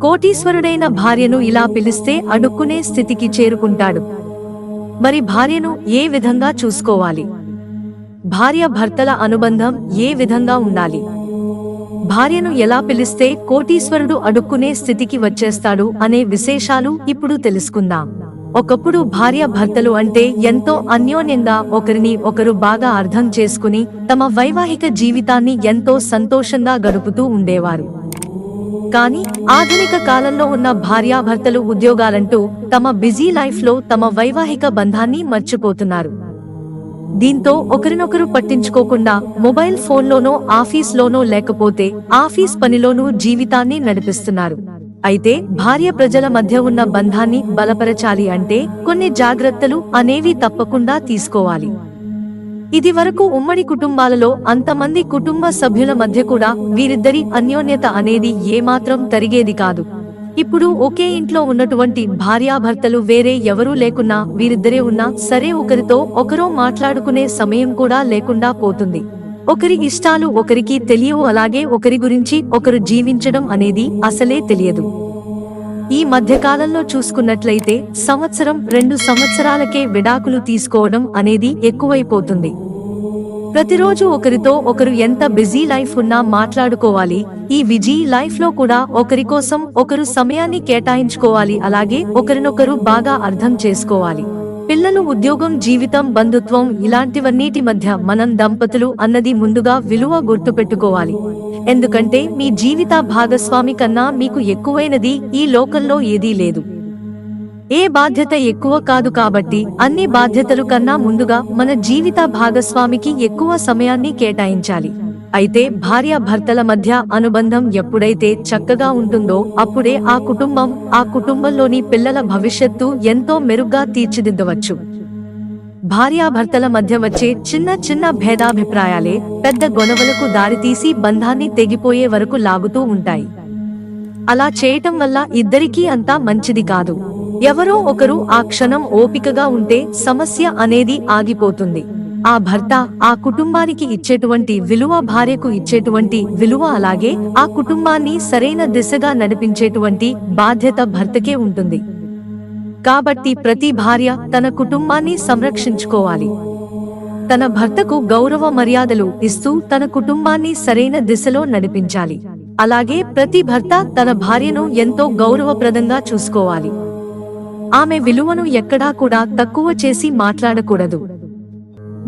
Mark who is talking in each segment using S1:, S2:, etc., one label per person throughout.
S1: కోటీశ్వరుడైన భార్యను ఇలా పిలిస్తే అడుక్కునే స్థితికి చేరుకుంటాడు. మరి భార్యను ఏ విధంగా చూసుకోవాలి? భార్య భర్తల అనుబంధం ఏ విధంగా ఉండాలి? భార్యను ఎలా పిలిస్తే కోటీశ్వరుడు అడుక్కునే స్థితికి వచ్చేస్తాడు అనే విశేషాలు ఇప్పుడు తెలుసుకుందాం. ఒకప్పుడు భార్య భర్తలు అంటే ఎంతో అన్యోన్యంగా ఒకరిని ఒకరు బాగా అర్థం చేసుకుని తమ వైవాహిక జీవితాన్ని ఎంతో సంతోషంగా గడుపుతూ ఉండేవారు. కానీ ఆధునిక కాలంలో ఉన్న భార్యాభర్తలు ఉద్యోగాలంటూ తమ బిజీ లైఫ్ లో తమ వైవాహిక బంధాన్ని మర్చిపోతున్నారు. దీంతో ఒకరినొకరు పట్టించుకోకుండా మొబైల్ ఫోన్లోనో ఆఫీస్లోనో లేకపోతే ఆఫీస్ పనిలోనూ జీవితాన్ని నడిపిస్తున్నారు. అయితే భార్య ప్రజల మధ్య ఉన్న బంధాన్ని బలపరచాలి అంటే కొన్ని జాగ్రత్తలు అనేవి తప్పకుండా తీసుకోవాలి. ఇది వరకు ఉమ్మడి కుటుంబాలలో అంతమంది కుటుంబ సభ్యుల మధ్య కూడా వీరిద్దరి అన్యోన్యత అనేది ఏమాత్రం తరిగేది కాదు. ఇప్పుడు ఒకే ఇంట్లో ఉన్నటువంటి భార్యాభర్తలు వేరే ఎవరూ లేకున్నా వీరిద్దరే ఉన్నా సరే ఒకరితో ఒకరో మాట్లాడుకునే సమయం కూడా లేకుండా పోతుంది. ఒకరి ఇష్టాలు ఒకరికి తెలియవు, అలాగే ఒకరి గురించి ఒకరు జీవించడం అనేది అసలే తెలియదు. ఈ మధ్యకాలంలో చూసుకున్నట్లయితే సంవత్సరం 2 సంవత్సరాలకే విడాకులు తీసుకోవడం అనేది ఎక్కువైపోతుంది. ప్రతిరోజు ఒకరితో ఒకరు ఎంత బిజీ లైఫ్ ఉన్నా మాట్లాడుకోవాలి. ఈ బిజీ లైఫ్ లో కూడా ఒకరి కోసం ఒకరు సమయాన్ని కేటాయించుకోవాలి. అలాగే ఒకరినొకరు బాగా అర్థం చేసుకోవాలి. పిల్లలు, ఉద్యోగం, జీవితం, బంధుత్వం ఇలాంటివన్నిటి మధ్య మనం దంపతులు అన్నది ముందుగా విలువ గుర్తుపెట్టుకోవాలి. ఎందుకంటే మీ జీవిత భాగస్వామి కన్నా మీకు ఎక్కువైనది ఈ లోకంలో ఏదీ లేదు. ఏ బాధ్యత ఎక్కువ కాదు కాబట్టి అన్ని బాధ్యతలు కన్నా ముందుగా మన జీవిత భాగస్వామికి ఎక్కువ సమయాన్ని కేటాయించాలి. అయితే భార్య భర్తల మధ్య అనుబంధం ఎప్పుడైతే చక్కగా ఉంటుందో అప్పుడే ఆ కుటుంబంలోని పిల్లల భవిష్యత్తు ఎంతో మెరుగ్గా తీర్చిదిద్దవచ్చు. భార్యాభర్తల మధ్య వచ్చే చిన్న చిన్న భేదాభిప్రాయాలే పెద్ద గొడవలకు దారితీసి బంధాన్ని తెగిపోయే వరకు లాగుతూ ఉంటాయి. అలా చేయటం వల్ల ఇద్దరికీ అంతా మంచిది కాదు. ఎవరో ఒకరు ఆ క్షణం ఓపికగా ఉంటే సమస్య అనేది ఆగిపోతుంది. ఆ భర్త ఆ కుటుంబానికి ఇచ్చేటువంటి విలువ, భార్యకు ఇచ్చేటువంటి విలువ, అలాగే ఆ కుటుంబాన్ని సరైన దిశగా నడిపించేటువంటి బాధ్యత భర్తకే ఉంటుంది. కాబట్టి ప్రతి భార్య తన కుటుంబాన్ని సంరక్షించుకోవాలి. తన భర్తకు గౌరవ మర్యాదలు ఇస్తూ తన కుటుంబాన్ని సరైన దిశలో నడిపించాలి. అలాగే ప్రతి భర్త తన భార్యను ఎంతో గౌరవప్రదంగా చూసుకోవాలి. ఆమె విలువను ఎక్కడా కూడా తక్కువ చేసి మాట్లాడకూడదు.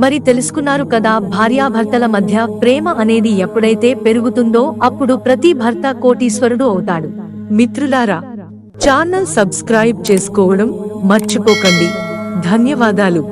S1: మరి తెలుసుకున్నారు కదా, భార్యాభర్తల మధ్య ప్రేమ అనేది ఎప్పుడైతే పెరుగుతుందో అప్పుడు ప్రతి భర్త కోటీశ్వరుడు అవుతాడు. మిత్రులారా, ఛానల్ సబ్స్క్రైబ్ చేసుకోవడం మర్చిపోకండి. ధన్యవాదాలు.